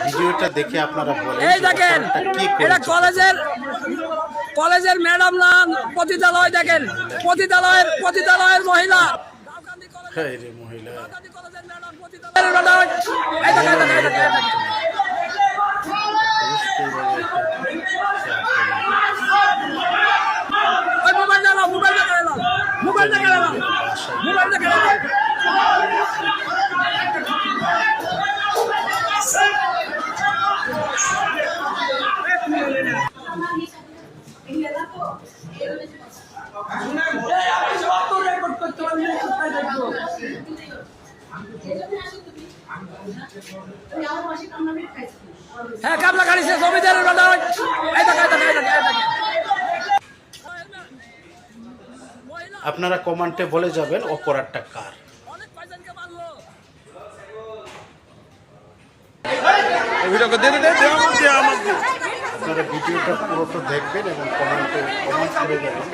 ভিডিওটা দেখে আপনারা বলেন এই দেখেন এটা কলেজের ম্যাডাম না পতিতালয়, দেখেন পতিতালয়ের মহিলা হ্যাঁ রে মহিলা হ্যাঁ কামলা গাড়ি সে জমিদারের আপনারা কমেন্টে বলে যাবেন অপরাধটা কার। আপনারা ভিডিওটা পুরোটা দেখবেন এবং কমেন্ট করে যাবেন।